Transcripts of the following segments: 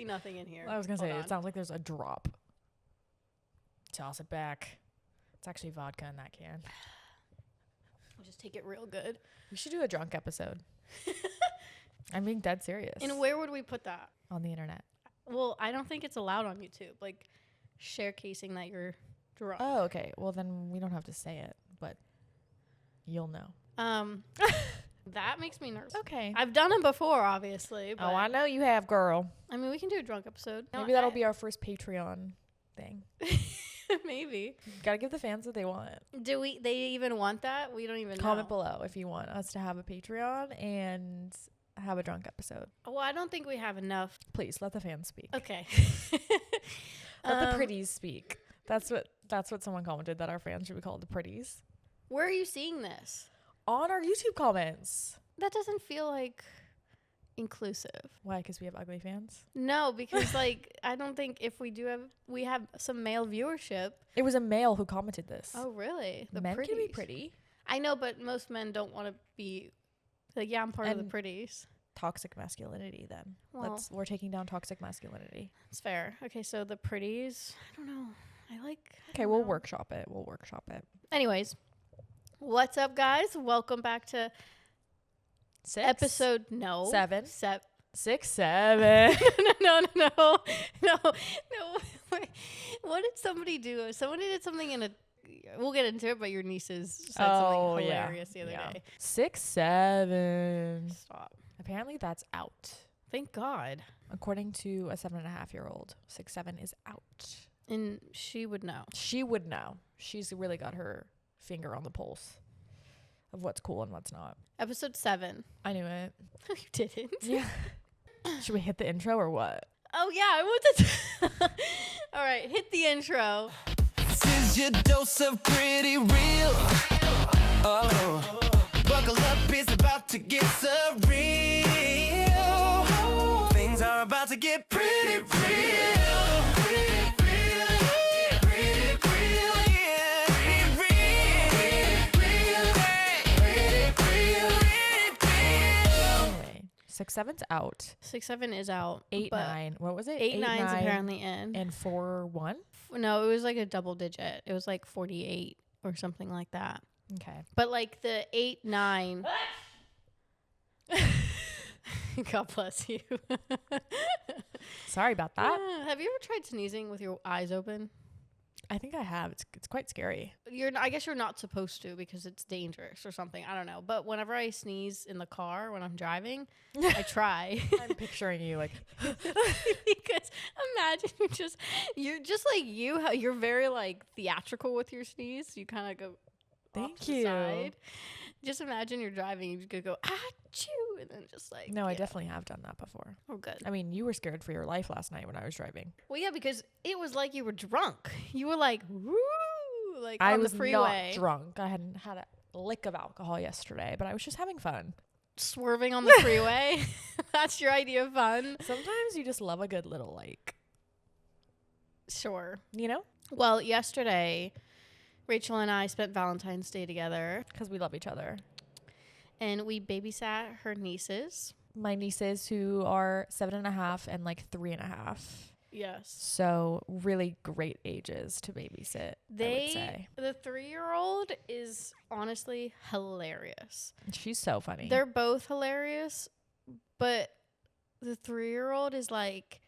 literally nothing in here. I was gonna say, Hold it sounds like there's a drop. Toss it back. It's actually vodka in that can. We'll just take it real good. We should do a drunk episode. I'm being dead serious. And where would we put that? On the internet. Well, I don't think it's allowed on YouTube. Like, share casing that you're drunk. Oh, okay. Well, then we don't have to say it, but you'll know. That makes me nervous. Okay. I've done it before, obviously. But I know you have, girl. I mean, we can do a drunk episode. Maybe that'll be our first Patreon thing. Maybe. Gotta give the fans what they want. Do they even want that? We don't even know. Comment below if you want us to have a Patreon and have a drunk episode. Well, I don't think we have enough. Please let the fans speak. Okay. Let the pretties speak. That's what someone commented, that our fans should be called the pretties. Where are you seeing this? On our YouTube comments. That doesn't feel like inclusive. Why? Because we have ugly fans? No, because like I don't think if we have some male viewership. It was a male who commented this. Oh, really? The men pretties. can be pretty. I know, but most men don't want to be like, yeah, I'm part of the pretties. Toxic masculinity then. Well, We're taking down toxic masculinity. It's fair. Okay, so the pretties. I don't know. Okay, we'll workshop it. Anyways, what's up, guys? Welcome back to episode 7. No. Wait. What did somebody do? Somebody did something in a. We'll get into it, but your nieces said something hilarious the other day. 6, 7. Stop. Apparently that's out. Thank God. According to a 7.5-year-old, 6, 7 is out. And she would know. She would know. She's really got her finger on the pulse of what's cool and what's not. Episode 7. I knew it. No, you didn't. Yeah. Should we hit the intro or what? Oh, yeah. I want to. All right. Hit the intro. This is your dose of pretty real. Oh, buckle up. It's about to get surreal. Things are about to get pretty real. Anyway, 6, 7's out. 6, 7 is out. 8, 9. What was it? 8, 9's apparently in. And 4, 1? No, it was like a double digit. It was like 48 or something like that. Okay. But like the 8, 9. God bless you. Sorry about that. Have you ever tried sneezing with your eyes open? I think I have. It's quite scary. I guess you're not supposed to because it's dangerous or something. I don't know. But whenever I sneeze in the car when I'm driving, I try. I'm picturing you like because imagine you're just like how you're very like theatrical with your sneeze. You kind of go Thank off to the you. side. Just imagine you're driving, you could go achoo, and then just like No, I definitely have done that before. Oh, good. I mean, you were scared for your life last night when I was driving. Well, yeah, because it was like you were drunk. You were like, woo, like I on was the freeway. not drunk. I hadn't had a lick of alcohol yesterday, but I was just having fun. Swerving on the freeway. That's your idea of fun. Sometimes you just love a good little like, Sure. you know? Well, yesterday, Rachel and I spent Valentine's Day together. Because we love each other. And we babysat her nieces. My nieces who are 7.5 and like 3.5. Yes. So really great ages to babysit, I would say. The 3-year-old is honestly hilarious. She's so funny. They're both hilarious, but the 3-year-old is like,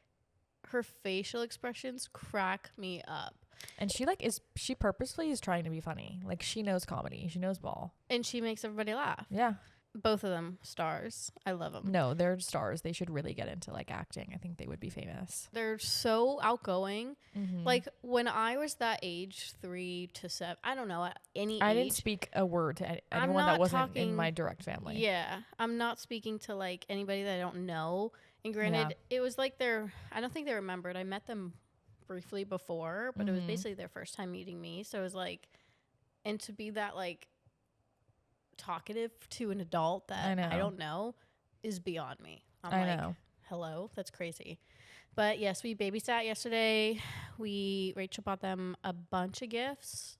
her facial expressions crack me up. And she purposefully is trying to be funny. Like she knows comedy. She knows ball. And she makes everybody laugh. Yeah. Both of them stars. I love them. No, they're stars. They should really get into like acting. I think they would be famous. They're so outgoing. Mm-hmm. Like when I was that age, 3 to 7, I don't know, at any age. I didn't speak a word to anyone that wasn't in my direct family. Yeah. I'm not speaking to like anybody that I don't know. And granted, it was like I don't think they remembered. I met them briefly before, but it was basically their first time meeting me. So it was like, and to be that like talkative to an adult that I don't know is beyond me. I know. Hello, that's crazy. But yes, we babysat yesterday. Rachel bought them a bunch of gifts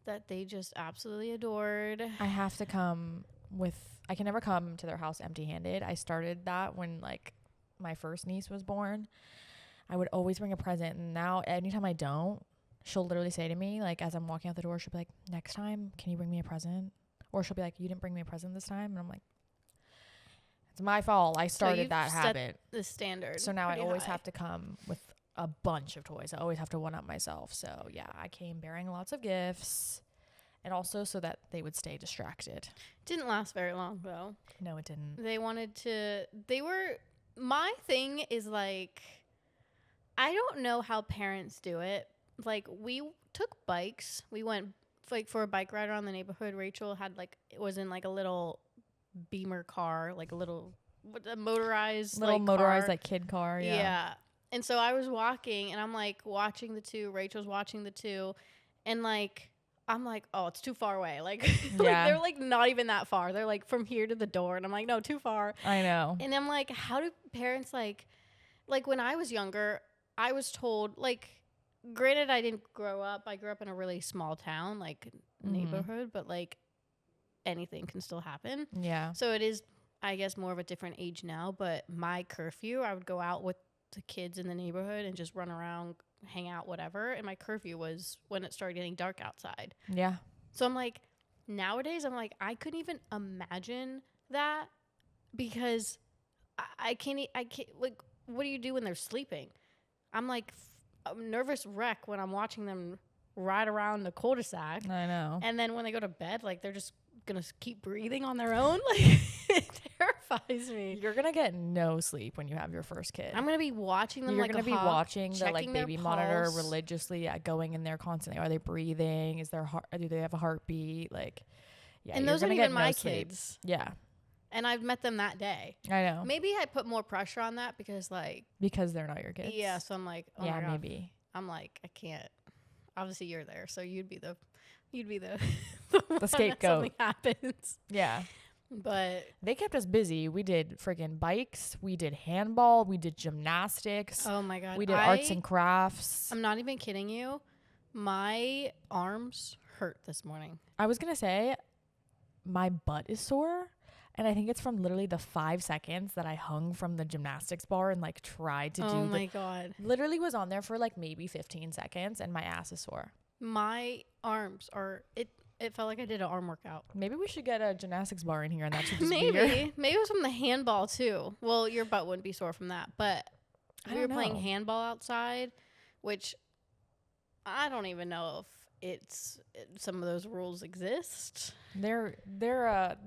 that they just absolutely adored. I have to I can never come to their house empty-handed. I started that when like my first niece was born, I would always bring a present. And now anytime I don't, she'll literally say to me, like, as I'm walking out the door, she'll be like, next time, can you bring me a present? Or she'll be like, you didn't bring me a present this time. And I'm like, it's my fault. I started that habit. The standard. So now I always have to come with a bunch of toys. I always have to one-up myself. So yeah, I came bearing lots of gifts. And also so that they would stay distracted. Didn't last very long, though. No, it didn't. My thing is, like, I don't know how parents do it. Like, we took bikes. We went, like, for a bike ride around the neighborhood. Rachel it was in, like, a little Beamer car, like a little motorized, motorized, like, kid car. Yeah. Yeah. And so I was walking, and I'm, like, watching the two. Rachel's watching the two. And, like, I'm like, oh, it's too far away. Like, like, they're like not even that far. They're like from here to the door. And I'm like, no, too far. I know. And I'm like, how do parents like when I was younger, I was told, like, granted, I didn't grow up. I grew up in a really small town, like neighborhood, but like anything can still happen. Yeah. So it is, I guess, more of a different age now. But my curfew, I would go out with the kids in the neighborhood and just run around, hang out, whatever. And my curfew was when it started getting dark outside. Yeah. So I'm like, nowadays, I'm like, I couldn't even imagine that, because I can't, like, what do you do when they're sleeping? I'm like a nervous wreck when I'm watching them ride around the cul-de-sac. I know. And then when they go to bed, like, they're just going to keep breathing on their own. Like, it terrifies me. You're going to get no sleep when you have your first kid. I'm going to be watching them. You're going to be watching the, like, baby monitor pulse religiously, going in there constantly. Are they breathing? Is their heart, do they have a heartbeat? Like, yeah. And those aren't even my kids. Yeah. And I've met them that day. I know. Maybe I put more pressure on that because, like, because they're not your kids. Yeah. So I'm like, oh yeah, my God. maybe. I'm like, I can't. Obviously, you're there, so you'd be the the scapegoat. Something happens. Yeah. But they kept us busy. We did friggin' bikes. We did handball. We did gymnastics. Oh my God. We did arts and crafts. I'm not even kidding you. My arms hurt this morning. I was gonna say, my butt is sore. And I think it's from literally the 5 seconds that I hung from the gymnastics bar and, like, tried to do. Oh my God. Literally was on there for, like, maybe 15 seconds and my ass is sore. My arms are, it felt like I did an arm workout. Maybe we should get a gymnastics bar in here and that should just maybe. be your Maybe it was from the handball too. Well, your butt wouldn't be sore from that. But we were playing handball outside, which I don't even know if some of those rules exist. They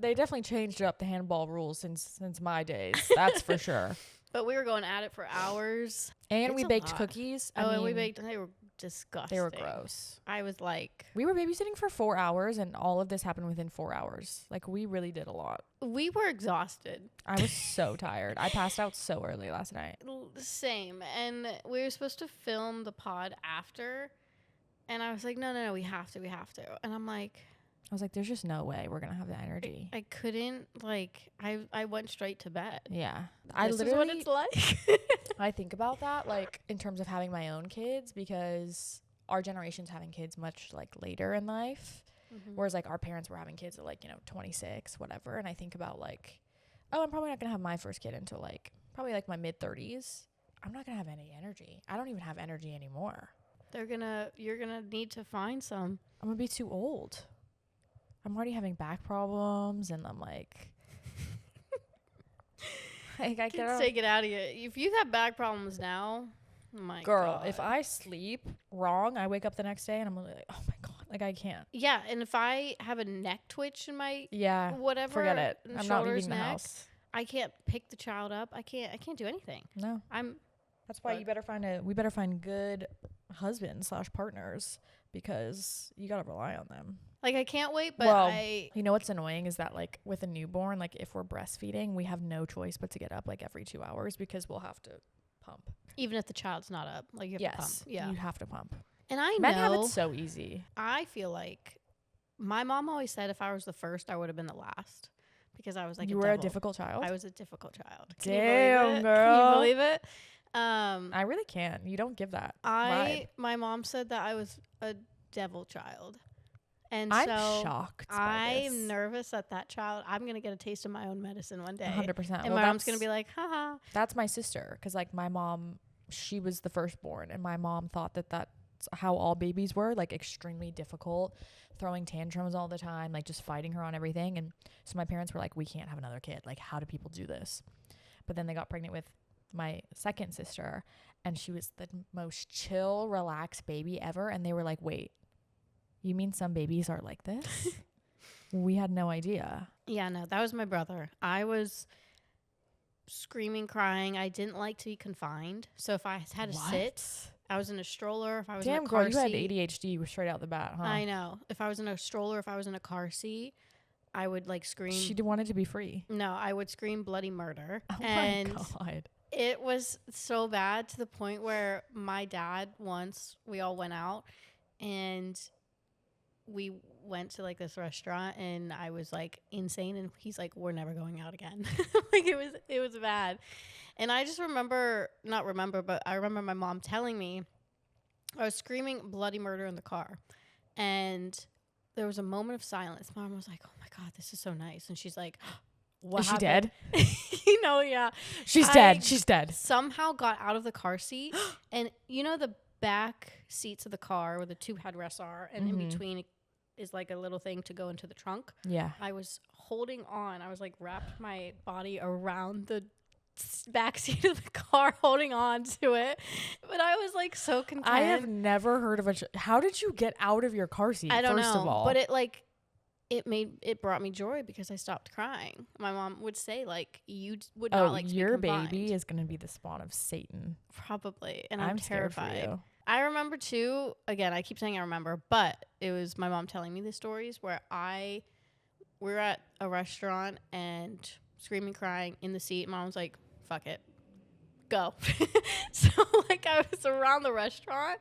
definitely changed up the handball rules since my days. That's for sure. But we were going at it for hours. And we baked cookies. And we baked, and they were disgusting. They were gross. I was like, we were babysitting for 4 hours and all of this happened within 4 hours. Like, we really did a lot. We were exhausted. I was so tired. I passed out so early last night. Same. And we were supposed to film the pod after. And I was like, no, we have to. And I'm like, I was like, there's just no way we're going to have the energy. I couldn't, like, I went straight to bed. Yeah. This is what it's like. I think about that, like, in terms of having my own kids, because our generation's having kids much, like, later in life. Mm-hmm. Whereas, like, our parents were having kids at, like, 26, whatever. And I think about, like, oh, I'm probably not going to have my first kid until, like, probably, like, my mid-30s. I'm not going to have any energy. I don't even have energy anymore. You're gonna need to find some. I'm gonna be too old. I'm already having back problems, and I'm like, I can't take it out of you. If you have back problems now, my girl, God. if I sleep wrong, I wake up the next day and I'm like, oh my God, like, I can't. Yeah, and if I have a neck twitch in my whatever, forget it. I'm not leaving the house. I can't pick the child up. I can't do anything. No, that's why we better find good husbands/partners, because you gotta rely on them. Like, I can't wait, but you know what's annoying is that, like, with a newborn, like, if we're breastfeeding, we have no choice but to get up, like, every 2 hours, because we'll have to pump. Even if the child's not up, like, you have to pump. Yeah, you have to pump. And I Men have it so easy. I feel like my mom always said if I was the first, I would have been the last, because I was like, you were a difficult child. I was a difficult child. Damn, girl. Can you believe it? I really can't. You don't give that vibe. My mom said that I was a devil child, And I'm so shocked by I'm this. nervous that child, I'm going to get a taste of my own medicine one day. 100%. And my mom's going to be like, haha. That's my sister. Because, like, my mom, she was the firstborn. And my mom thought that that's how all babies were. Like, extremely difficult. Throwing tantrums all the time. Like, just fighting her on everything. And so my parents were like, we can't have another kid. Like, how do people do this? But then they got pregnant with my second sister. And she was the most chill, relaxed baby ever. And they were like, wait. You mean some babies are like this? We had no idea. Yeah, no, that was my brother. I was screaming, crying. I didn't like to be confined. So if I had to sit, I was in a stroller. If I was in a car girl, you had seat, ADHD straight out the bat, huh? I know. If I was in a stroller, if I was in a car seat, I would like scream. She wanted to be free. No, I would scream bloody murder. Oh and my God. It was so bad to the point where my dad once, we all went out and we went to like this restaurant and I was like insane and he's like, we're never going out again. Like it was bad. And I just not remember, but I remember my mom telling me I was screaming bloody murder in the car. And there was a moment of silence. Mom was like, oh my God, this is so nice. And she's like, what Is happened? she dead? Yeah. She's dead. She's dead. Somehow got out of the car seat and the back seats of the car where the two headrests are and in between is like a little thing to go into the trunk. Yeah. I was holding on. I was like wrapped my body around the back seat of the car holding on to it. But I was like so content. I have never heard of how did you get out of your car seat? I don't know. First of all. But it brought me joy because I stopped crying. My mom would say like, you would not like to your be confined. baby is going to be the spawn of Satan. Probably. And I'm terrified. Scared for you. I remember too, again, I keep saying I remember, but it was my mom telling me the stories where we were at a restaurant and screaming, crying in the seat. Mom was like, fuck it, go. So like I was around the restaurant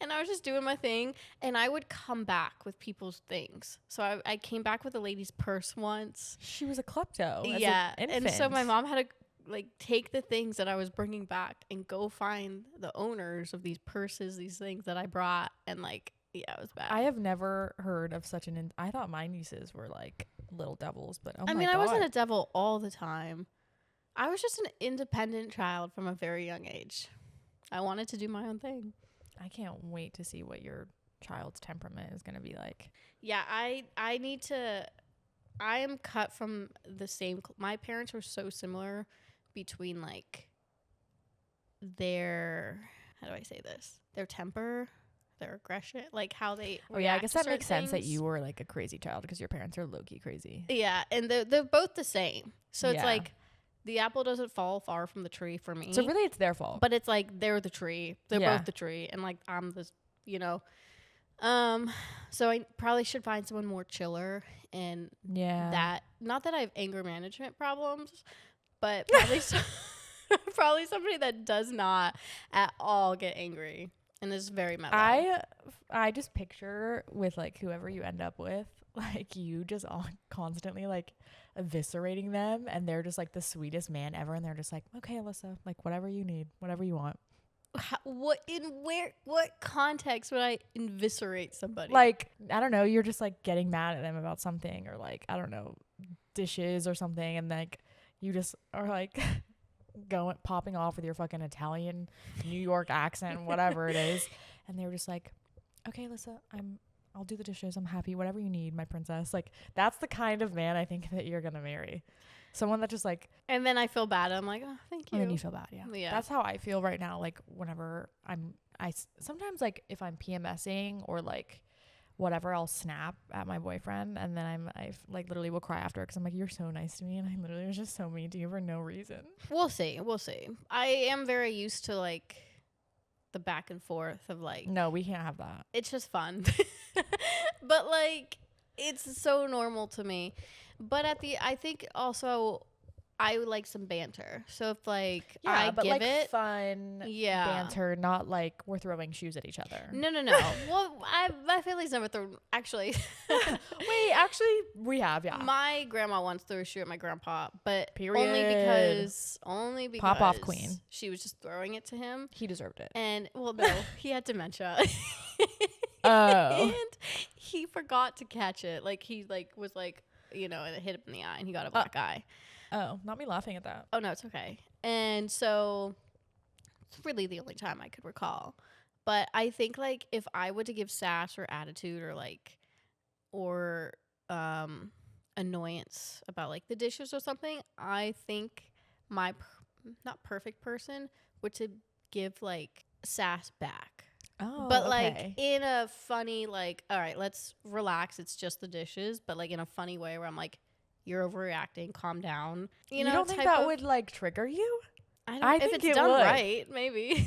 and I was just doing my thing and I would come back with people's things. So I came back with a lady's purse once. She was a klepto. As yeah. An and so my mom had to like take the things that I was bringing back and go find the owners of these purses, these things that I brought. And like, yeah, it was bad. I have never heard of such I thought my nieces were like little devils, but I mean, I wasn't a devil all the time. I was just an independent child from a very young age. I wanted to do my own thing. I can't wait to see what your child's temperament is going to be like. Yeah, I am cut from the same. My parents were so similar between like their, how do I say this? Their temper, their aggression, like how they. Oh yeah, I guess that makes sense that things. you were like a crazy child because your parents are low-key crazy. Yeah, and they're both the same. So it's like the apple doesn't fall far from the tree for me. So really, it's their fault. But it's like they're the tree. They're both the tree, and like I'm this, So I probably should find someone more chiller and that. Not that I have anger management problems, but probably probably somebody that does not at all get angry and is very mellow. I just picture with like whoever you end up with, like you just constantly like eviscerating them, and they're just like the sweetest man ever, and they're just like, okay, Alyssa, like whatever you need, whatever you want. What context would I eviscerate somebody? Like, I don't know, you're just like getting mad at them about something, or like, I don't know, dishes or something, and like you just are like popping off with your fucking Italian New York accent, whatever it is, and they're just like, okay, Alyssa, I'll do the dishes, I'm happy, whatever you need, my princess. Like, that's the kind of man I think that you're gonna marry. Someone that just like, and then I feel bad. I'm like, oh, thank you. And then you feel bad. Yeah. That's how I feel right now. Like whenever I sometimes like if I'm PMSing or like whatever, I'll snap at my boyfriend, and then I like literally will cry after because I'm like, you're so nice to me, and I literally was just so mean to you for no reason. We'll see. I am very used to like the back and forth of like, no, we can't have that. It's just fun. But like it's so normal to me. But I think also I would like some banter. So if like I but give like it fun banter, not like we're throwing shoes at each other. No. Well, my family's never thrown. Actually, wait. Actually, we have. Yeah. My grandma once threw a shoe at my grandpa, but Period. only because Pop off queen. She was just throwing it to him. He deserved it. And well, no, he had dementia. Oh. And he forgot to catch it. Like he like was like, you know, and it hit him in the eye and he got a black eye. Oh, not me laughing at that. Oh no, it's okay. And so it's really the only time I could recall. But I think like if I were to give sass or attitude or like or annoyance about like the dishes or something, I think my not perfect person would to give like sass back. Oh, but like in a funny like, all right, let's relax, it's just the dishes, but like in a funny way where I'm like, you're overreacting, calm down. You know, don't think that would like trigger you? I think if it's done right, maybe.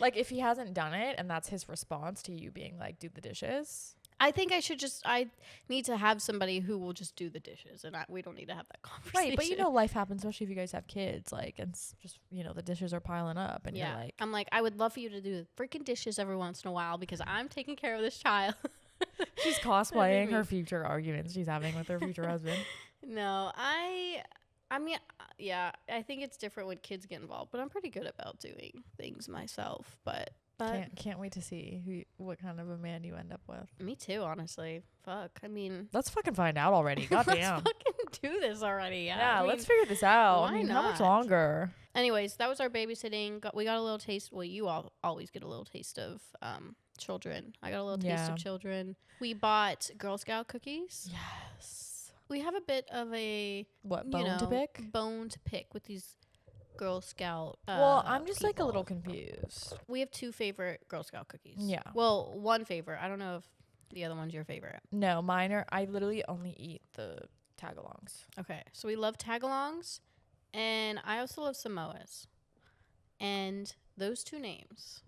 Like if he hasn't done it and that's his response to you being like, do the dishes. I think I need to have somebody who will just do the dishes, and we don't need to have that conversation. Right, but you know, life happens, especially if you guys have kids, like, and just, you know, the dishes are piling up, and you're like, I'm like, I would love for you to do the freaking dishes every once in a while because I'm taking care of this child. She's cosplaying her future arguments she's having with her future husband. No, I mean, yeah, I think it's different when kids get involved, but I'm pretty good about doing things myself, but can't wait to see what kind of a man you end up with. Me too, honestly. Fuck. I mean, let's fucking find out already. Goddamn. Let's fucking do this already. Yeah, I mean, let's figure this out. Why not? How much longer? Anyways, that was our babysitting. We got a little taste. Well, you all always get a little taste of children. I got a little taste of children. We bought Girl Scout cookies. Yes. We have a bit of a bone to pick with these Girl Scout. Well, I'm just like a little confused. We have two favorite Girl Scout cookies. Yeah. Well, one favorite. I don't know if the other one's your favorite. No, mine are. I literally only eat the tagalongs. Okay, so we love tagalongs, and I also love Samoas, and those two names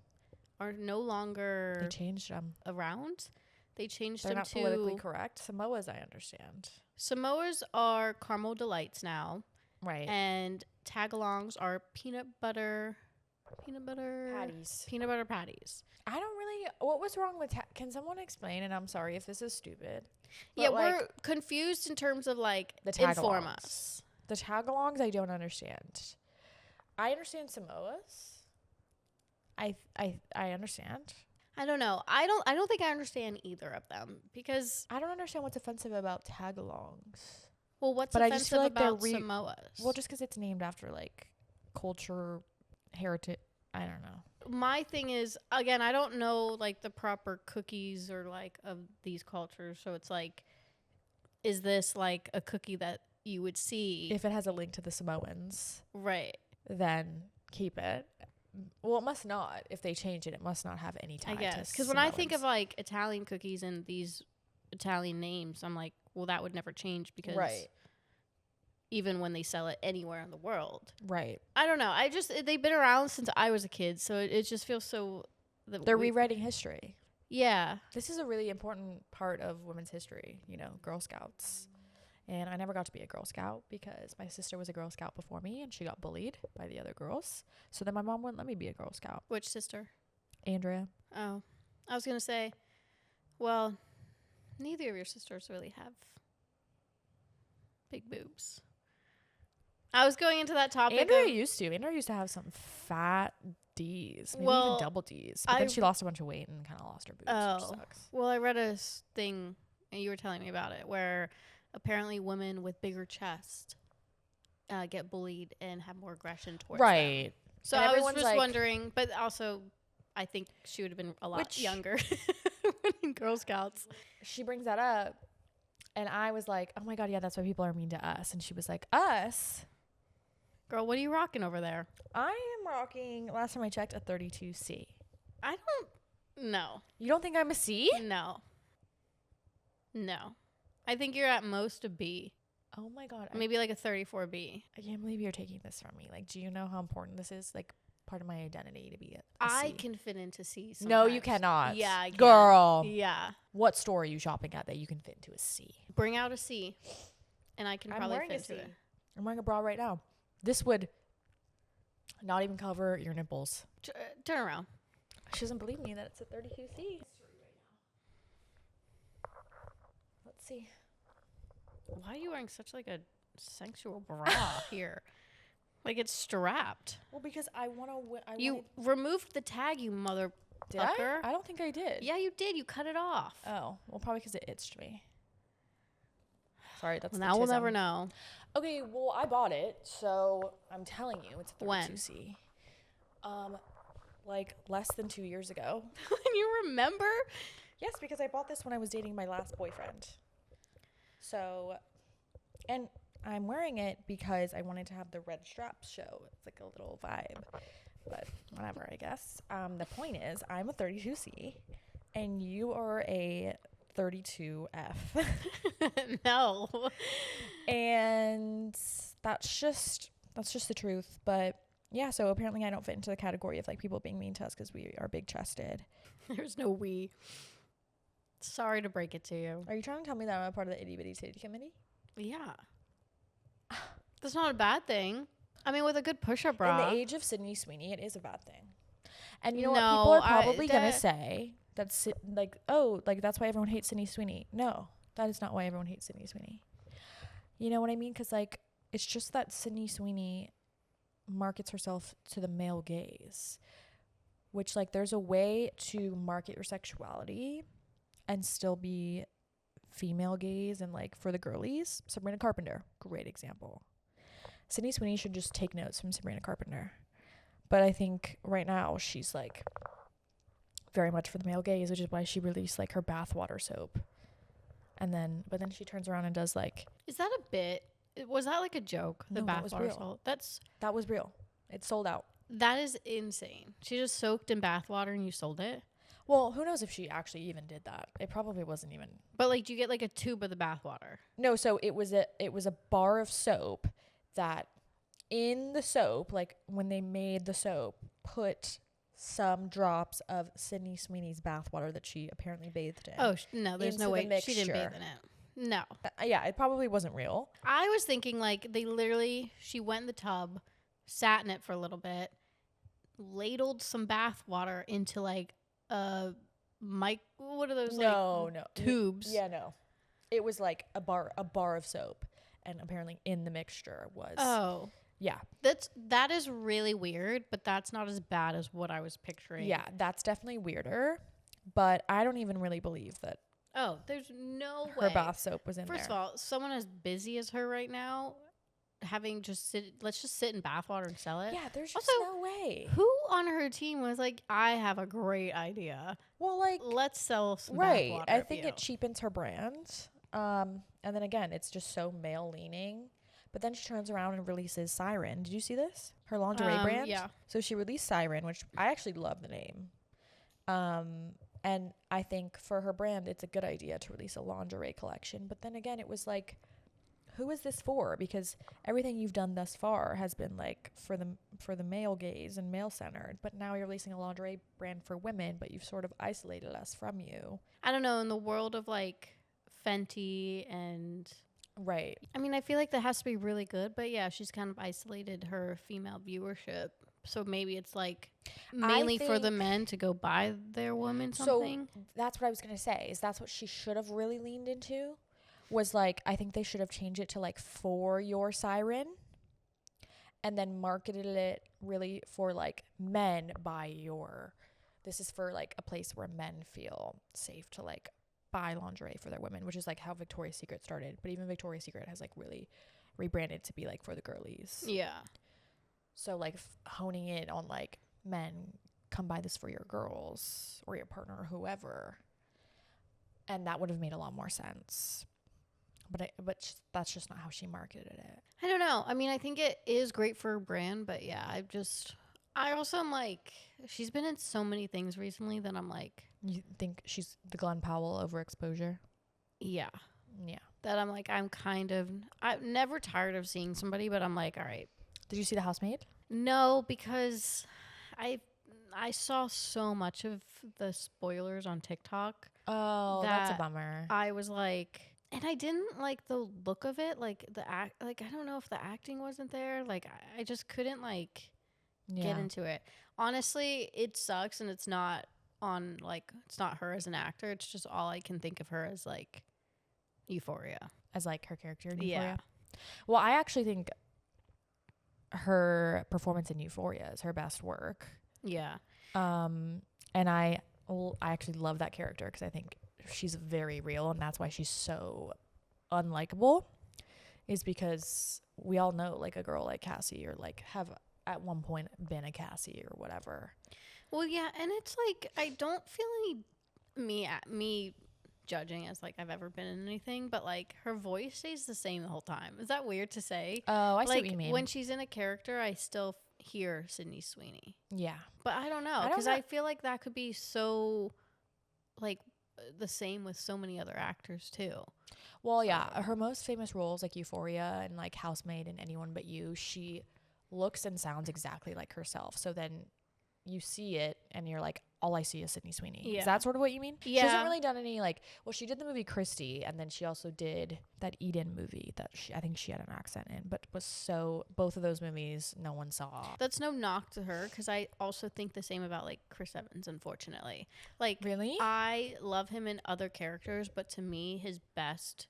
are no longer. They changed them around. They changed They're them not to politically correct. Samoas, I understand. Samoas are caramel delights now. Right. And tagalongs are peanut butter patties. Peanut butter patties. I don't really. What was wrong with? Can someone explain? And I'm sorry if this is stupid. Yeah, we're confused in terms of like the tagalongs. Inform us. The tagalongs, I don't understand. I understand Samoas. I understand. I don't know. I don't think I understand either of them because I don't understand what's offensive about tagalongs. Well, what's offensive about Samoas? Well, just because it's named after, like, culture, heritage. I don't know. My thing is, again, I don't know, like, the proper cookies or, like, of these cultures. So it's like, is this, like, a cookie that you would see? If it has a link to the Samoans. Right. Then keep it. Well, it must not. If they change it, it must not have any tie to Samoans. Because when I think of, like, Italian cookies and these Italian names, I'm like, well, that would never change because even when they sell it anywhere in the world. Right. I don't know. They've been around since I was a kid, so it just feels so... They're rewriting history. Yeah. This is a really important part of women's history, you know, Girl Scouts. And I never got to be a Girl Scout because my sister was a Girl Scout before me and she got bullied by the other girls. So then my mom wouldn't let me be a Girl Scout. Which sister? Andrea. Oh. I was going to say, well... Neither of your sisters really have big boobs. I was going into that topic. Andrea used to have some fat D's, maybe even double D's. But then she lost a bunch of weight and kind of lost her boobs, which sucks. Well, I read a thing, and you were telling me about it, where apparently women with bigger chests get bullied and have more aggression towards them. So I was just wondering, but also I think she would have been a lot younger in Girl Scouts. She brings that up, and I was like, oh my God, yeah, that's why people are mean to us. And she was like, us? Girl, what are you rocking over there? I am rocking, last time I checked, a 32C. I don't know. You don't think I'm a C? No. I think you're at most a B. Oh my God. Maybe like a 34B. I can't believe you're taking this from me. Like, do you know how important this is? Like, part of my identity to be a I C. can fit into C sometimes. No, you cannot. Yeah, I can. Girl. Yeah. What store are you shopping at that you can fit into a C? Bring out a C, and I can probably fit into it. I'm wearing a bra right now. This would not even cover your nipples. Turn around. She doesn't believe me that it's a 32C. Let's see. Why are you wearing such like a sensual bra here? Like it's strapped. Well, because I want to. You removed the tag, you mother. Did pucker. I don't think I did. Yeah, you did. You cut it off. Oh, well, probably because it itched me. Sorry, that's now we'll never know. Okay, well, I bought it, so I'm telling you, it's a 32C. Like less than 2 years ago. You remember? Yes, because I bought this when I was dating my last boyfriend. So, and I'm wearing it because I wanted to have the red straps show. It's like a little vibe, but whatever, I guess. The point is, I'm a 32C, and you are a 32F. No. And that's just the truth. But yeah, so apparently I don't fit into the category of like people being mean to us because we are big chested. There's no we. Sorry to break it to you. Are you trying to tell me that I'm a part of the itty bitty titty committee? Yeah. That's not a bad thing. I mean, with a good push-up bra. In the age of Sydney Sweeney, it is a bad thing. And you know what? People are probably going to say that's like, oh, like that's why everyone hates Sydney Sweeney. No, that is not why everyone hates Sydney Sweeney. You know what I mean? Because like, it's just that Sydney Sweeney markets herself to the male gaze, which like there's a way to market your sexuality and still be female gaze and like for the girlies. Sabrina Carpenter, great example. Sydney Sweeney should just take notes from Sabrina Carpenter. But I think right now she's like very much for the male gaze, which is why she released like her bathwater soap. And then, but then she turns around and does like. Is that a bit? Was that like a joke? The bathwater soap? That was real. It sold out. That is insane. She just soaked in bathwater and you sold it? Well, who knows if she actually even did that? It probably wasn't even. But like, do you get like a tube of the bathwater? No, so it was a bar of soap that in the soap, like when they made the soap, put some drops of Sydney Sweeney's bathwater that she apparently bathed in. Oh no, there's no way she didn't bathe in it. No. Yeah, it probably wasn't real. I was thinking like she went in the tub, sat in it for a little bit, ladled some bathwater into like what are those tubes? No. It was like a bar of soap, and apparently in the mixture was yeah. That is really weird, but that's not as bad as what I was picturing. Yeah, that's definitely weirder, but I don't even really believe that. Oh, there's no way Her bath soap was in there. First of all, someone as busy as her right now, let's just sit in bathwater and sell it. Yeah, there's just no way. Who on her team was like, I have a great idea. Well, like, let's sell some right. bathwater. I think it cheapens her brand. And then again, it's just so male leaning. But then she turns around and releases Siren. Did you see this? Her lingerie brand? Yeah. So she released Siren, which I actually love the name. And I think for her brand, it's a good idea to release a lingerie collection. But then again, it was like, who is this for? Because everything you've done thus far has been like for the male gaze and male centered. But now you're releasing a lingerie brand for women, but you've sort of isolated us from you. I don't know. In the world of like Fenty and right. I mean, I feel like that has to be really good. But yeah, she's kind of isolated her female viewership. So maybe it's like mainly for the men to go buy their woman something. So that's what I was going to say, is that's what she should have really leaned into. Was like, I think they should have changed it to like for your Siren, and then marketed it really for like men this is for like a place where men feel safe to like buy lingerie for their women, which is like how Victoria's Secret started. But even Victoria's Secret has like really rebranded to be like for the girlies. Yeah. So like honing in on like men, come buy this for your girls or your partner or whoever. And that would have made a lot more sense. But that's just not how she marketed it. I don't know. I mean, I think it is great for her brand, but yeah, I also am like, she's been in so many things recently that I'm like. You think she's the Glenn Powell overexposure? Yeah. Yeah. That I'm like, I'm never tired of seeing somebody, but I'm like, all right. Did you see The Housemaid? No, because I saw so much of the spoilers on TikTok. Oh, that's a bummer. I was like, and I didn't like the look of it, like I don't know if the acting wasn't there. Like I just couldn't like get into it. Honestly, it sucks, and it's not her as an actor. It's just all I can think of her as like Euphoria. As like her character in Euphoria? Yeah. Well, I actually think her performance in Euphoria is her best work. Yeah. And I actually love that character because I think she's very real, and that's why she's so unlikable, is because we all know like a girl like Cassie, or like have at one point been a Cassie or whatever. Well, yeah, and it's like I don't feel me judging as like I've ever been in anything, but like her voice stays the same the whole time. Is that weird to say? Oh, I see like, what you mean. When she's in a character, I still hear Sydney Sweeney. Yeah, but I don't know, because I feel like that could be so like the same with so many other actors too. Well, yeah, her most famous roles like Euphoria and like Housemaid and Anyone But You, she looks and sounds exactly like herself. So then you see it and you're like, all I see is Sydney Sweeney. Yeah. Is that sort of what you mean? Yeah. She hasn't really done any like, well, she did the movie Christie, and then she also did that Eden movie that I think she had an accent in, but both of those movies no one saw. That's no knock to her, because I also think the same about like Chris Evans, unfortunately. Like, really? I love him in other characters, but to me his best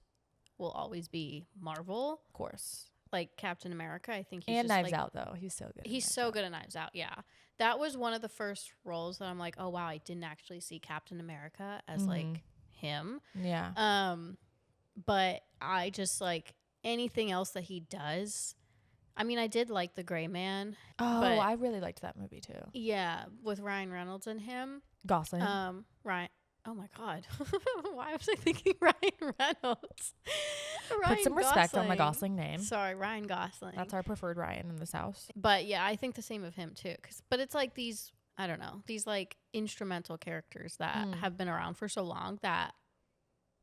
will always be Marvel. Of course. Like Captain America, I think he's and just Knives like, Out though. He's so good. He's so good at Knives Out, yeah. That was one of the first roles that I'm like, oh wow, I didn't actually see Captain America as like him. Yeah. But I just like anything else that he does. I mean, I did like The Gray Man. Oh, but I really liked that movie too. yeah, with Ryan Reynolds and him. Gosling. Ryan. Oh my God. Why was I thinking Ryan Reynolds? Put some respect on the Gosling name. Sorry, Ryan Gosling. That's our preferred Ryan in this house. But yeah, I think the same of him too. But it's like these, I don't know, these like instrumental characters that have been around for so long that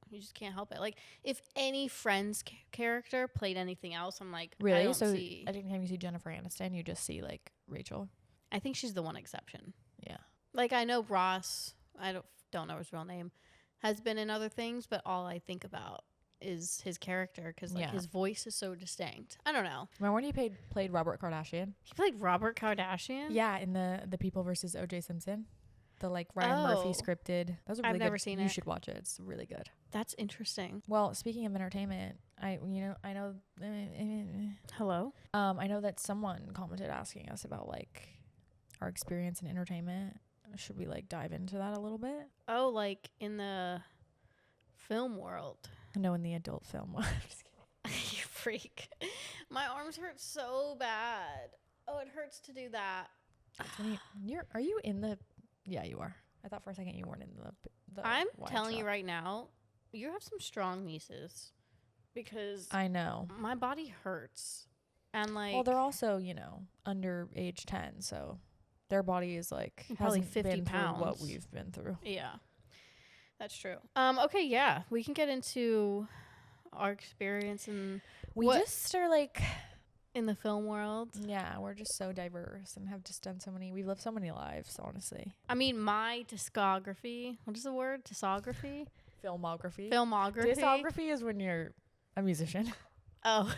you just can't help it. Like if any Friends character played anything else, I'm like, really? I don't so see. anytime you see Jennifer Aniston, you just see like Rachel. I think she's the one exception. Yeah. Like I know Ross, I don't know his real name, has been in other things, but all I think about is his character, because like his voice is so distinct. I don't know. Remember when he played Robert Kardashian? He played Robert Kardashian? Yeah, in the People versus O.J. Simpson. The like Ryan Murphy scripted. That was a really I've never seen it. You should watch it. It's really good. That's interesting. Well, speaking of entertainment, I know. Hello? I know that someone commented asking us about like our experience in entertainment. Should we like dive into that a little bit? Oh, like in the film world. No, in the adult film. I'm just kidding. You freak. My arms hurt so bad. Oh, it hurts to do that. Are you in the... Yeah, you are. I thought for a second you weren't in the I'm wide telling shot. you right now, you have some strong nieces, because I know. my body hurts. And like... Well, they're also, under age 10, so their body is like... probably hasn't 50 been pounds. through what we've been through. Yeah. That's true. Okay, yeah. We can get into our experience and We just are like... in the film world. Yeah, we're just so diverse and have just done so many... We've lived so many lives, honestly. I mean, my discography... What is the word? Discography? Filmography. Discography is when you're a musician. Oh.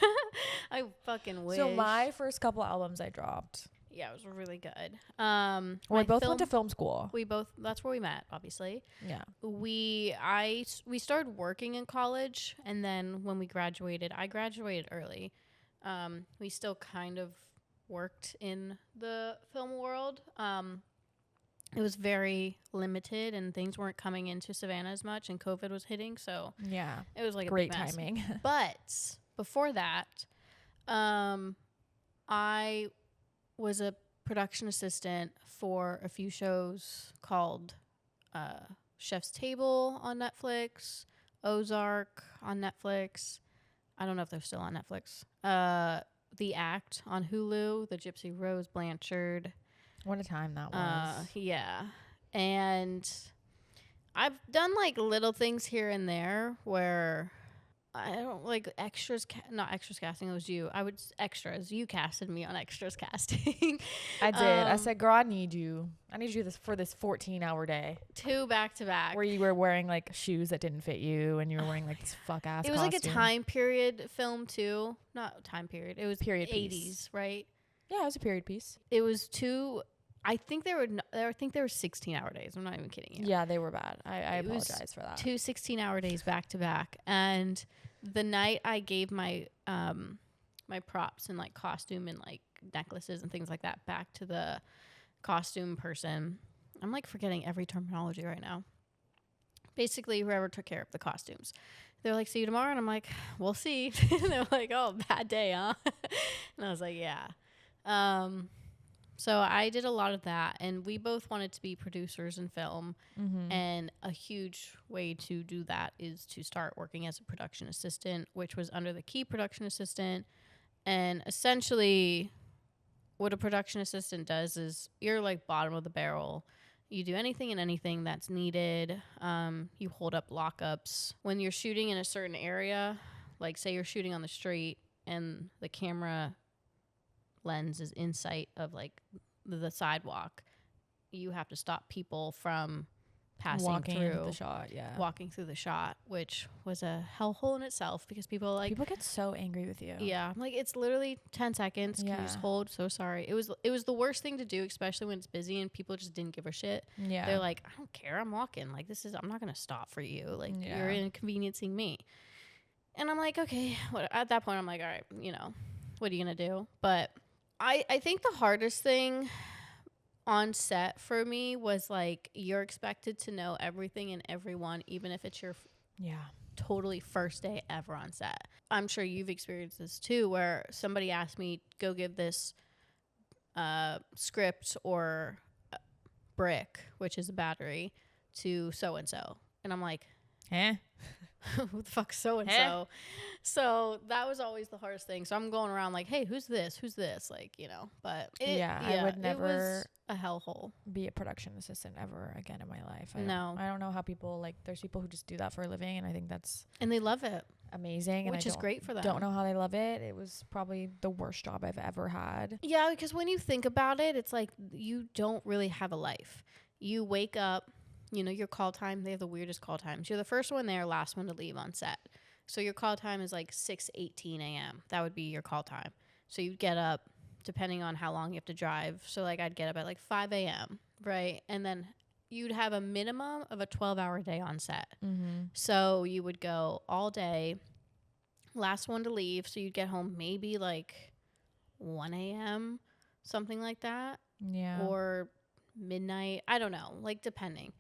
I fucking wish. So my first couple albums I dropped. Yeah, it was really good. We both went to film school. That's where we met, obviously. Yeah. We started working in college, and then when we graduated, I graduated early. We still kind of worked in the film world. It was very limited, and things weren't coming into Savannah as much, and COVID was hitting, so yeah, it was like great a big mess. timing. But before that, I was a production assistant for a few shows called Chef's Table on Netflix, Ozark on Netflix. I don't know if they're still on Netflix. The Act on Hulu, The Gypsy Rose Blanchard. What a time that was. Yeah. And I've done like little things here and there where I don't like extras, not extras casting. It was you. Extras. You casted me on extras casting. I did. I said, girl, I need you for this 14-hour day. 2 back-to-back. Where you were wearing like shoes that didn't fit you, and you were wearing like this fuck ass. It was costume. like a time period film too. Not time period. It was period 80s, piece. right? Yeah, it was a period piece. It was 2. I think there were 16-hour days. I'm not even kidding you. Yeah, they were bad. I apologize for that. 2 16-hour days back to back, and the night I gave my my props and like costume and like necklaces and things like that back to the costume person, I'm like forgetting every terminology right now. Basically, whoever took care of the costumes. They're like, see you tomorrow. And I'm like, we'll see. And they're like, oh, bad day, huh? And I was like, yeah. So I did a lot of that. And we both wanted to be producers in film. And a huge way to do that is to start working as a production assistant, which was under the key production assistant. And essentially, what a production assistant does is you're like bottom of the barrel. You do anything and anything that's needed. You hold up lockups. When you're shooting in a certain area, like say you're shooting on the street and the camera lens is in sight of like the sidewalk, you have to stop people from passing through the shot, walking through the shot, which was a hellhole in itself because people get so angry with you. Yeah, I'm like, it's literally 10 seconds. Can you just hold? So sorry. It was the worst thing to do, especially when it's busy and people just didn't give a shit. Yeah, they're like, I don't care. I'm walking. Like I'm not gonna stop for you. Like you're inconveniencing me. And I'm like, okay. At that point, I'm like, all right, what are you gonna do? But I think the hardest thing on set for me was like you're expected to know everything and everyone, even if it's your totally first day ever on set. I'm sure you've experienced this too, where somebody asked me go give this script or brick, which is a battery, to so and so, and I'm like, who the fuck so and so? So that was always the hardest thing. So I'm going around like, hey, who's this? Like, but I would never, it was a hellhole. Be a production assistant ever again in my life. I don't know how people, like, there's people who just do that for a living, and I think and they love it. Amazing. Which is great for them. Don't know how they love it. It was probably the worst job I've ever had. Yeah, because when you think about it, it's like you don't really have a life. You wake up, your call time, they have the weirdest call times. You're the first one there, last one to leave on set. So your call time is like 6:18 a.m. That would be your call time. So you'd get up, depending on how long you have to drive. So like I'd get up at like 5 a.m., right? And then you'd have a minimum of a 12-hour day on set. So you would go all day, last one to leave. So you'd get home maybe like 1 a.m., something like that. Yeah. Or midnight. I don't know, like depending.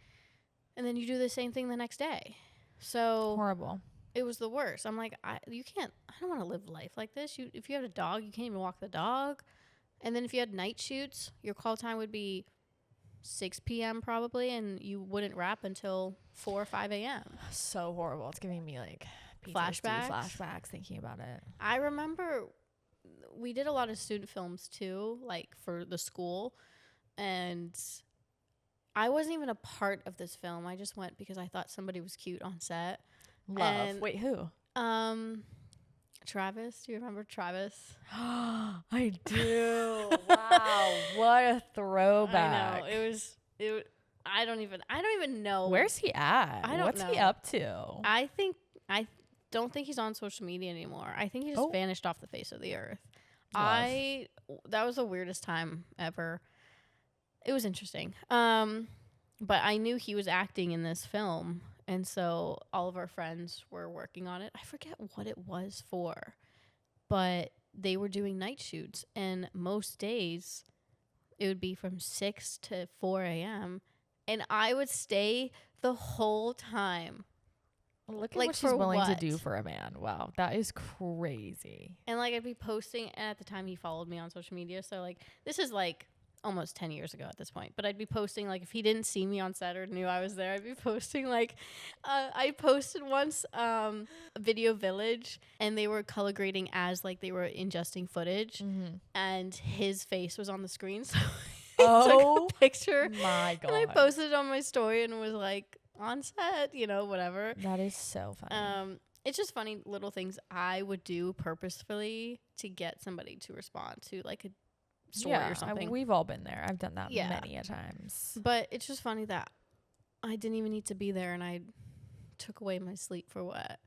And then you do the same thing the next day. So horrible. It was the worst. I'm like, I don't want to live life like this. If you have a dog, you can't even walk the dog. And then if you had night shoots, your call time would be 6 p.m. probably, and you wouldn't wrap until 4 or 5 a.m. So horrible. It's giving me like flashbacks thinking about it. I remember we did a lot of student films too, like for the school, and I wasn't even a part of this film. I just went because I thought somebody was cute on set. Wait, who? Travis. Do you remember Travis? I do. Wow, what a throwback! I know. I don't even know. Where's he at? What's he up to? I don't think he's on social media anymore. I think he just vanished off the face of the earth. That was the weirdest time ever. It was interesting. But I knew he was acting in this film. And so all of our friends were working on it. I forget what it was for, but they were doing night shoots. And most days it would be from 6 to 4 a.m. And I would stay the whole time. Look at what she's willing to do for a man. Wow, that is crazy. And like I'd be posting, and at the time he followed me on social media. So like this is like almost 10 years ago at this point, but I'd be posting like if he didn't see me on set or knew I was there, I'd be posting like I posted once Video Village, and they were color grading as like they were ingesting footage, and his face was on the screen, so I took a picture, my God, and I posted it on my story and was like on set, whatever. That is so funny. It's just funny little things I would do purposefully to get somebody to respond to like a story or something. We've all been there. I've done that many a times. But it's just funny that I didn't even need to be there, and I took away my sleep for what?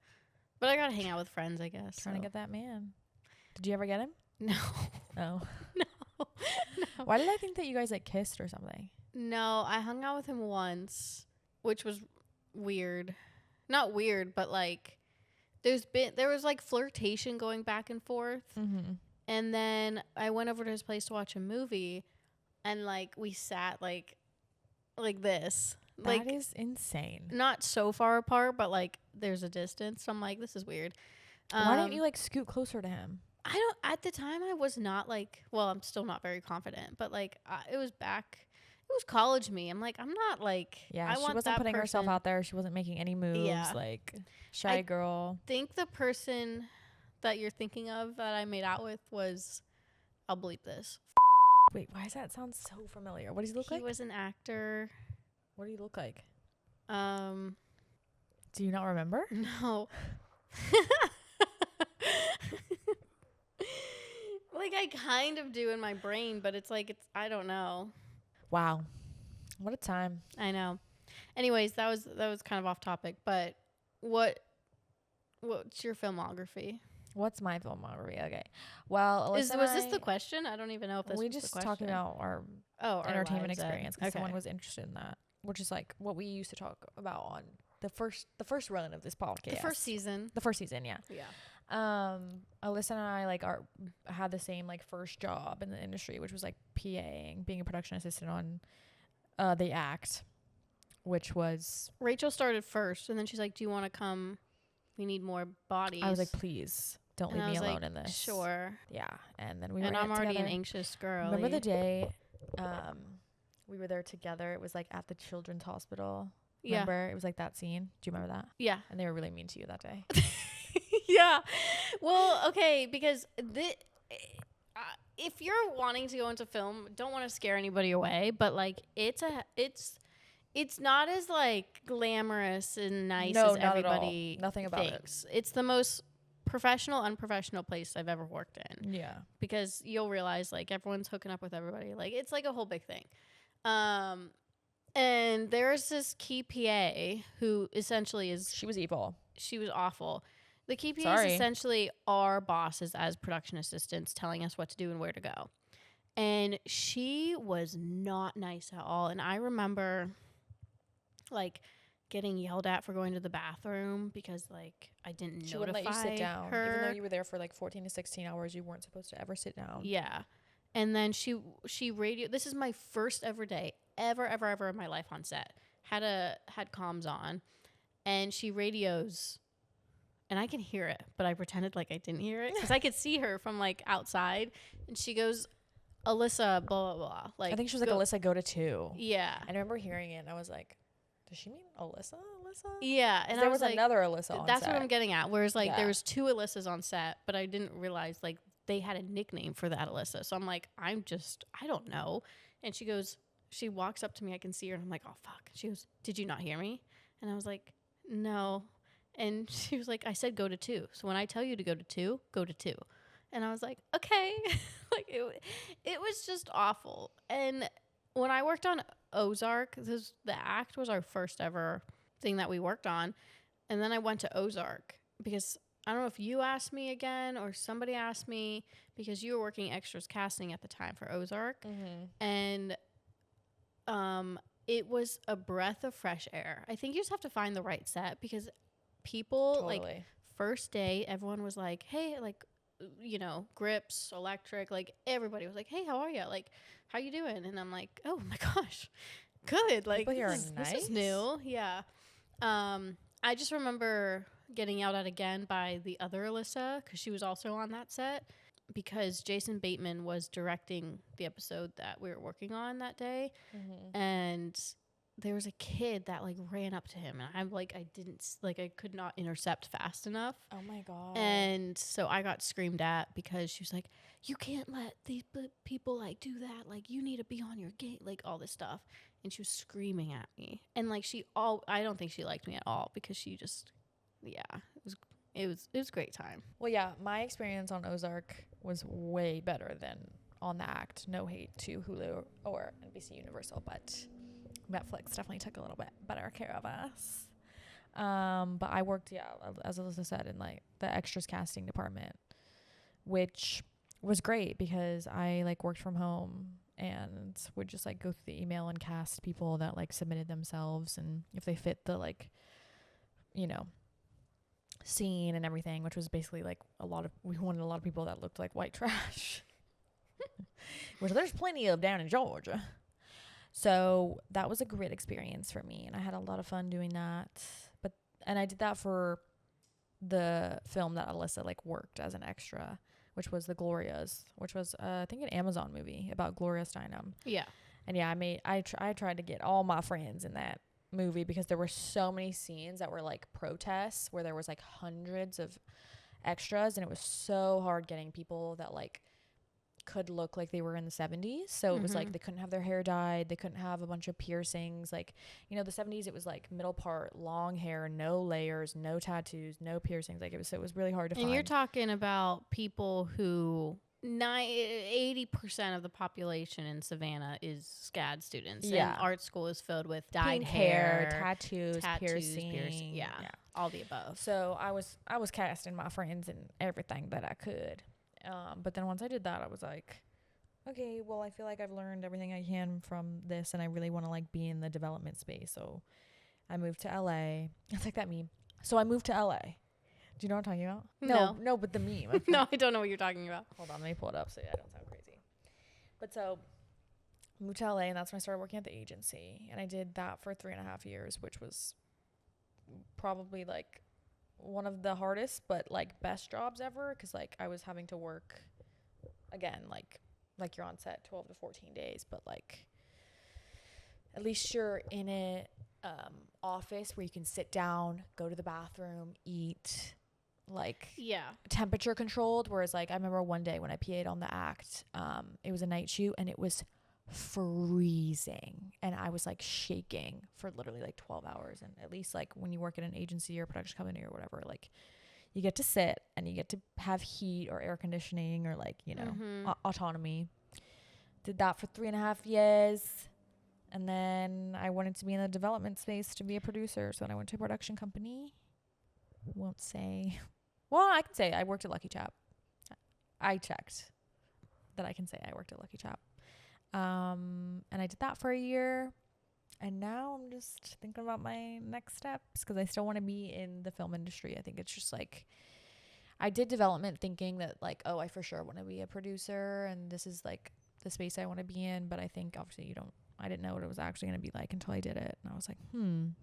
But I gotta hang out with friends, I guess. Trying to get that man. Did you ever get him? No. Oh. No. Why did I think that you guys like kissed or something? No, I hung out with him once, which was weird. Not weird, but like there was like flirtation going back and forth. And then I went over to his place to watch a movie, and like we sat like like this. That is insane. Not so far apart, but like there's a distance. So I'm like, this is weird. Why don't you like scoot closer to him? I don't. At the time, I was not like. Well, I'm still not very confident, but like it was back. It was college me. I'm like, I'm not like. Yeah, I she want wasn't that putting herself person- out there. She wasn't making any moves. Yeah. Like shy girl. Think the person that you're thinking of that I made out with was. I'll bleep this. Wait, why does that sound so familiar? What does he look like? He was an actor. What do you look like? Do you not remember? No. Like I kind of do in my brain, but it's like I don't know. Wow. What a time. I know. Anyways, that was kind of off topic, but what's your filmography? What's my filmography? Okay. Well, was this the question? I don't even know if this was the question. We just talking about our entertainment experience because someone was interested in that, which is like what we used to talk about on the first run of this podcast. The first season. Yeah. Yeah. Alyssa and I had the same like first job in the industry, which was like PAing, being a production assistant on The Act, which was Rachel started first, and then she's like, "Do you want to come? We need more bodies." I was like, "Please don't leave me alone in this." Sure. Yeah, and then I'm already an anxious girl. Remember the day we were there together? It was like at the children's hospital. Yeah. Remember? It was like that scene. Do you remember that? Yeah. And they were really mean to you that day. Yeah. Well, okay, because if you're wanting to go into film, don't want to scare anybody away, but like it's not as like glamorous and nice as everybody Nothing about thinks. It's the most professional, unprofessional place I've ever worked in. Yeah. Because you'll realize like everyone's hooking up with everybody. Like it's like a whole big thing. And there's this key PA who essentially she was evil. She was awful. The key PAs essentially are bosses as production assistants telling us what to do and where to go. And she was not nice at all. And I remember like getting yelled at for going to the bathroom because like I didn't she notify wouldn't let you sit down. her. Even though you were there for like 14 to 16 hours, you weren't supposed to ever sit down. Yeah. And then she radioed. This is my first ever day ever in my life on set. Had comms on, and she radios, and I can hear it, but I pretended like I didn't hear it because I could see her from like outside, and she goes, "Alyssa, blah blah blah." Like I think she was like, "Alyssa, go to 2." Yeah. I remember hearing it, and I was like, "Does she mean Alyssa? Yeah, and there was like, another Alyssa on that's set. what I'm getting at. Whereas like there was 2 Alyssas on set, but I didn't realize like they had a nickname for that Alyssa. So I'm like, I don't know. And she walks up to me, I can see her, and I'm like, oh fuck. She goes, "Did you not hear me?" And I was like, no. And she was like, I said go to 2. So when I tell you to go to 2, go to 2. And I was like, okay. Like it was just awful. And when I worked on Ozark, The Act was our first ever thing that we worked on. And then I went to Ozark because I don't know if you asked me again or somebody asked me because you were working extras casting at the time for Ozark. Mm-hmm. And it was a breath of fresh air. I think you just have to find the right set because people like first day, everyone was like, hey, like, you know, grips, electric, like everybody was like, hey, how are you? Like, how you doing? And I'm like, oh my gosh, good. Like this is new. Yeah. I just remember getting yelled at again by the other Alyssa because she was also on that set because Jason Bateman was directing the episode that we were working on that day. Mm-hmm. And there was a kid that like ran up to him and I'm like, I could not intercept fast enough. Oh my God. And so I got screamed at because she was like, you can't let these people like do that. Like you need to be on your game, like all this stuff. And she was screaming at me. And like I don't think she liked me at all because she just, yeah, it was a great time. Well, yeah, my experience on Ozark was way better than on The Act. No hate to Hulu or NBC Universal, but Netflix definitely took a little bit better care of us. But I worked, as Alyssa said, in like the extras casting department, which was great because I like worked from home and would just like go through the email and cast people that like submitted themselves and if they fit the like, you know, scene and everything, which was basically like we wanted a lot of people that looked like white trash, which there's plenty of down in Georgia. So that was a great experience for me, and I had a lot of fun doing that. And I did that for the film that Alyssa like worked as an extra, which was The Glorias, which was I think an Amazon movie about Gloria Steinem. Yeah. And yeah, I tried to get all my friends in that movie because there were so many scenes that were like protests where there was like hundreds of extras, and it was so hard getting people that like could look like they were in the 70s. So it was like they couldn't have their hair dyed, they couldn't have a bunch of piercings, like, you know, the 70s, it was like middle part, long hair, no layers, no tattoos, no piercings. Like it was really hard to find. And you're talking about people who 80% of the population in Savannah is SCAD students. Yeah. And art school is filled with dyed pink hair, tattoos, piercing. Yeah, all the above. So I was casting my friends in everything that I could. But then once I did that, I was like, okay, well, I feel like I've learned everything I can from this, and I really want to like be in the development space. So I moved to LA. It's like that meme. So I moved to LA. Do you know what I'm talking about? No, but the meme. No, I don't know what you're talking about. Hold on, let me pull it up so I don't sound crazy. But so moved to LA, and that's when I started working at the agency, and I did that for 3.5 years, which was probably like one of the hardest but like best jobs ever, because like I was having to work again like you're on set 12 to 14 days, but like at least you're in a office where you can sit down, go to the bathroom, eat, like temperature controlled. Whereas like I remember one day when I PA'd on the act, it was a night shoot and it was freezing, and I was like shaking for literally like 12 hours. And at least like when you work at an agency or production company or whatever, like you get to sit and you get to have heat or air conditioning or like, you know, autonomy. Did that for 3.5 years, and then I wanted to be in the development space to be a producer, so then I went to a production company. Won't say. Well, I can say I worked at Lucky Chap. I checked that I can say I worked at Lucky Chap. And I did that for a year, and now I'm just thinking about my next steps because I still want to be in the film industry. I think it's just like I did development thinking that like, oh, I for sure want to be a producer and this is like the space I want to be in. But I think obviously I didn't know what it was actually going to be like until I did it, and I was like, I'm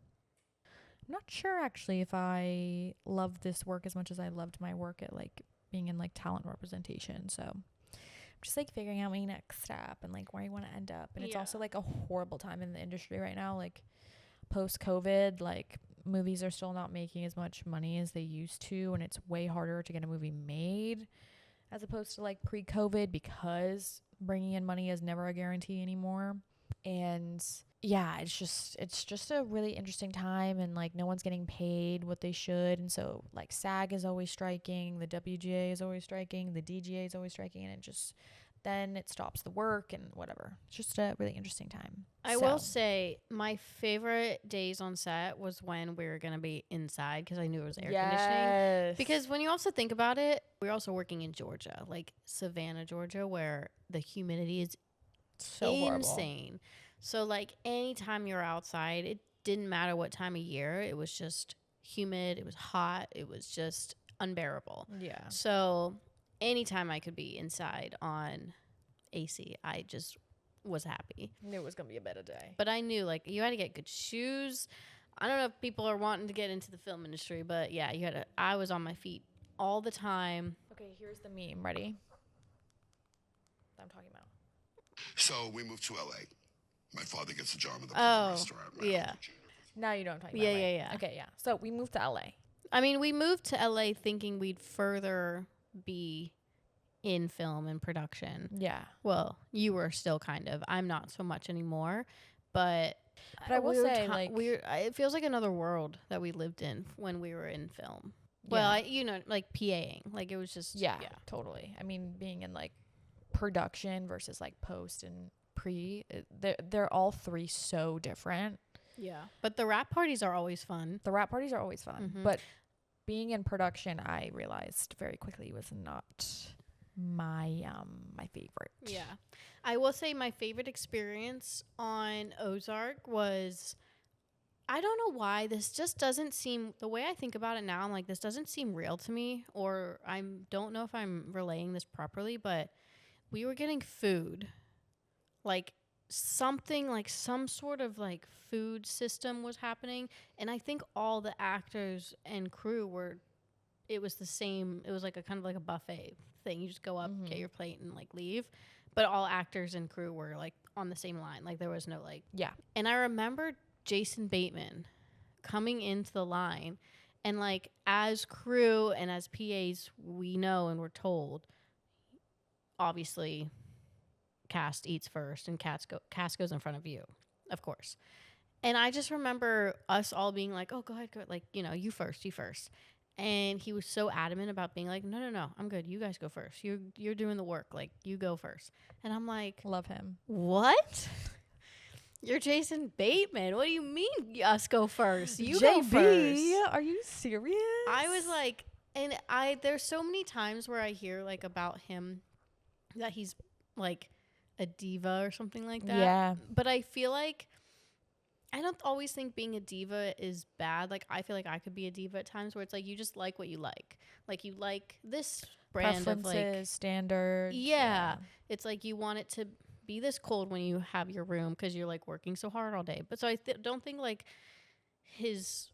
not sure actually if I love this work as much as I loved my work at like being in like talent representation. So just like figuring out my next step and like where I want to end up. And it's also like a horrible time in the industry right now, like post COVID, like movies are still not making as much money as they used to, and it's way harder to get a movie made as opposed to like pre-COVID, because bringing in money is never a guarantee anymore. And yeah, it's just a really interesting time, and like no one's getting paid what they should. And so like SAG is always striking, the WGA is always striking, the DGA is always striking, and then it stops the work and whatever. It's just a really interesting time. I will say my favorite days on set was when we were going to be inside, because I knew it was air conditioning. Because when you also think about it, we're also working in Georgia, like Savannah, Georgia, where the humidity is so insane. Horrible. So like anytime you're outside, it didn't matter what time of year, it was just humid, it was hot, it was just unbearable. Yeah. So anytime I could be inside on AC, I just was happy. Knew it was gonna be a better day. But I knew like you had to get good shoes. I don't know if people are wanting to get into the film industry, but yeah, I was on my feet all the time. Okay, here's the meme. Ready? That I'm talking about. So we moved to LA. My father gets a job at the restaurant. Yeah. Now you know what I'm talking about. Yeah. Okay, yeah. So we moved to LA. I mean, we moved to LA thinking we'd further be in film and production. Yeah. Well, you were still kind of. I'm not so much anymore, but I will say like it feels like another world that we lived in when we were in film. Well, like PAing, like it was just yeah, totally. I mean, being in like production versus like post and pre, they're all three so different. Yeah, but the rap parties are always fun. But being in production, I realized very quickly was not my favorite. Yeah, I will say my favorite experience on Ozark was, I don't know why this just doesn't seem, the way I think about it now, I'm like, this doesn't seem real to me, or I don't know if I'm relaying this properly, but we were getting food like something like some sort of like food system was happening, and I think all the actors and crew were, it was the same. It was like a kind of like a buffet thing. You just go up, get your plate, and like leave. But all actors and crew were like on the same line. Like there was no like. Yeah. And I remember Jason Bateman coming into the line, and like as crew and as PAs, we know and we're told, obviously, cast eats first, and cast goes in front of you, of course. And I just remember us all being like, "Oh, go ahead, like you first." And he was so adamant about being like, no, I'm good. You guys go first. You're doing the work. Like, you go first. And I'm like, love him. What? You're Jason Bateman. What do you mean us go first? You JB, go first. Are you serious? I was like, and there's so many times where I hear like about him that he's like a diva or something like that. Yeah. But I feel like I don't always think being a diva is bad. Like, I feel like I could be a diva at times where it's like you just like what you like. Like, you like this brand of like standards. Yeah. It's like you want it to be this cold when you have your room because you're like working so hard all day. But so I don't think like his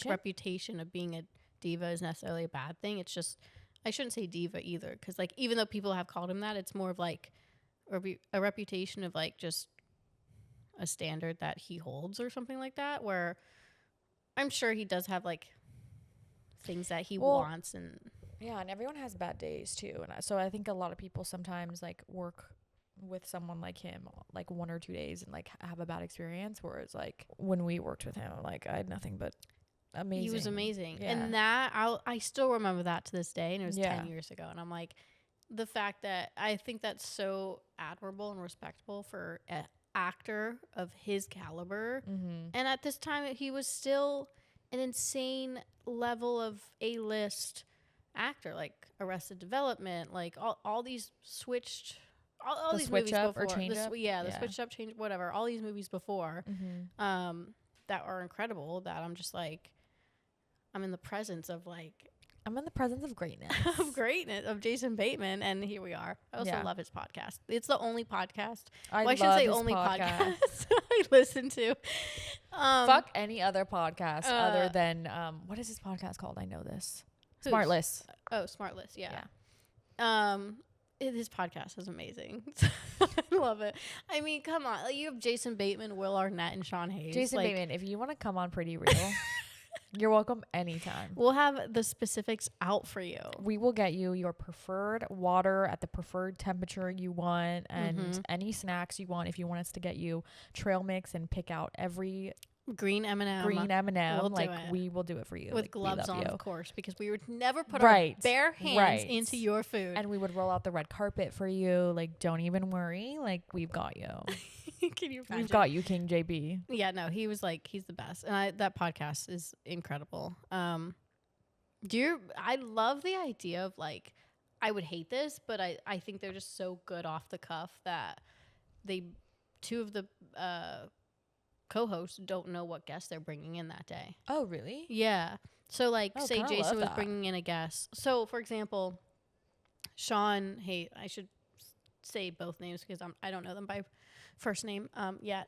reputation of being a diva is necessarily a bad thing. It's just, I shouldn't say diva either, because like even though people have called him that, it's more of like a reputation of like just a standard that he holds or something like that, where I'm sure he does have like things that he wants. And yeah, and everyone has bad days too, and so I think a lot of people sometimes like work with someone like him like 1 or 2 days and like have a bad experience, whereas like when we worked with him, like I had nothing but amazing. He was amazing. Yeah. And that I still remember that to this day, and it was 10 years ago, and I'm like, the fact that I think that's so admirable and respectable for actor of his caliber. And at this time he was still an insane level of A-list actor, like Arrested Development, like all these switched all the these switch movies up before or change up? the switch up, change, whatever, all these movies before that are incredible, that I'm just like, I'm in the presence of like I'm in the presence of greatness. of Jason Bateman, and here we are. I also love his podcast. It's the only podcast. I shouldn't say only podcast I listen to. Fuck any other podcast other than what is his podcast called? I know this. Smartless. Oh, Smartless. Yeah. His podcast is amazing. I love it. I mean, come on. Like, you have Jason Bateman, Will Arnett, and Sean Hayes. Jason Bateman, if you want to come on Pretty Real, you're welcome anytime. We'll have the specifics out for you. We will get you your preferred water at the preferred temperature you want, and any snacks you want. If you want us to get you trail mix and pick out every green M&M, we'll like we will do it for you with like, gloves on, of course, because we would never put our bare hands into your food, and we would roll out the red carpet for you. Like, don't even worry, like we've got you. Can you imagine? We've got you, King JB. Yeah, no, he was like, he's the best, and that podcast is incredible. I love the idea of like, I would hate this, but I think they're just so good off the cuff that two of the co-hosts don't know what guests they're bringing in that day. Oh, really? Yeah. So like, say Jason was bringing in a guest. So for example, Sean, I should say both names because I don't know them by first name yet.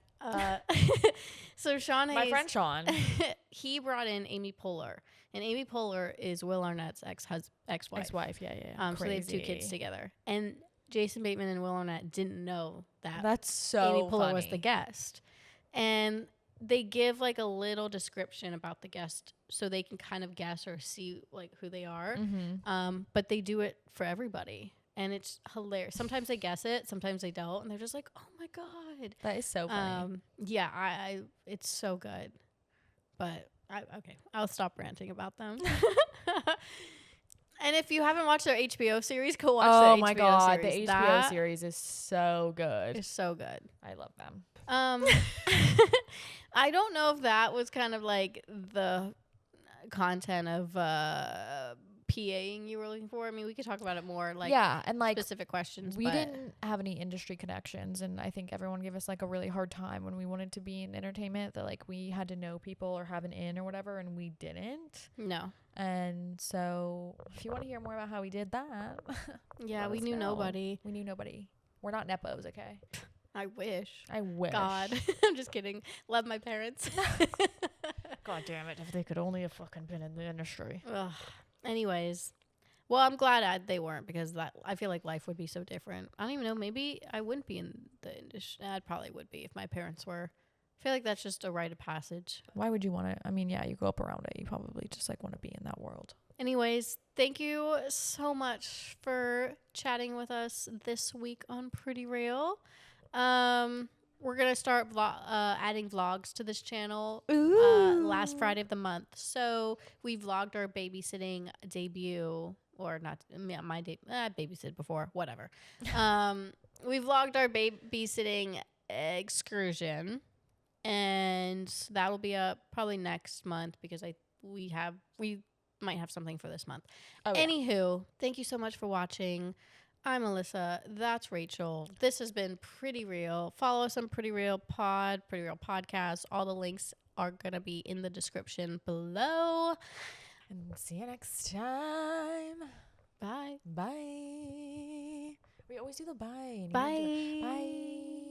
So Sean Hayes, my friend Sean, he brought in Amy Poehler, and Amy Poehler is Will Arnett's ex-wife. Yeah. So they have 2 kids together, and Jason Bateman and Will Arnett didn't know that. That's so Amy Poehler funny. was the guest, and they give like a little description about the guest so they can kind of guess or see like who they are. But they do it for everybody. And it's hilarious. Sometimes they guess it, sometimes they don't, and they're just like, "Oh my god, that is so funny." Yeah, I it's so good. But okay, I'll stop ranting about them. And if you haven't watched their HBO series, go watch the HBO series. Oh my god, the HBO series is so good. It's so good. I love them. I don't know if that was kind of like the content of PAing you were looking for. I mean, we could talk about it more, like, yeah, and like specific questions. We didn't have any industry connections, and I think everyone gave us like a really hard time when we wanted to be in entertainment, that like we had to know people or have an in or whatever, and we didn't. No. And so if you want to hear more about how we did that, yeah, we knew nobody. We knew nobody. We're not nepos, okay? I wish. God. I'm just kidding. Love my parents. God damn it. If they could only have fucking been in the industry. Ugh. Anyways. Well, I'm glad they weren't because I feel like life would be so different. I don't even know. Maybe I wouldn't be in the industry. I probably would be if my parents were. I feel like that's just a rite of passage. Why would you want to? I mean, yeah, you grow up around it. You probably just like want to be in that world. Anyways, thank you so much for chatting with us this week on Pretty Real. We're going to start adding vlogs to this channel last Friday of the month. So we vlogged our babysitting debut, or not my babysitted before, whatever. We vlogged our babysitting excursion, and that'll be up probably next month because we might have something for this month. Oh, anywho, thank you so much for watching. I'm Alyssa. That's Rachel. This has been Pretty Real. Follow us on Pretty Real Pod, Pretty Real Podcast. All the links are going to be in the description below. And see you next time. Bye. Bye. We always do the bye. Bye. Bye.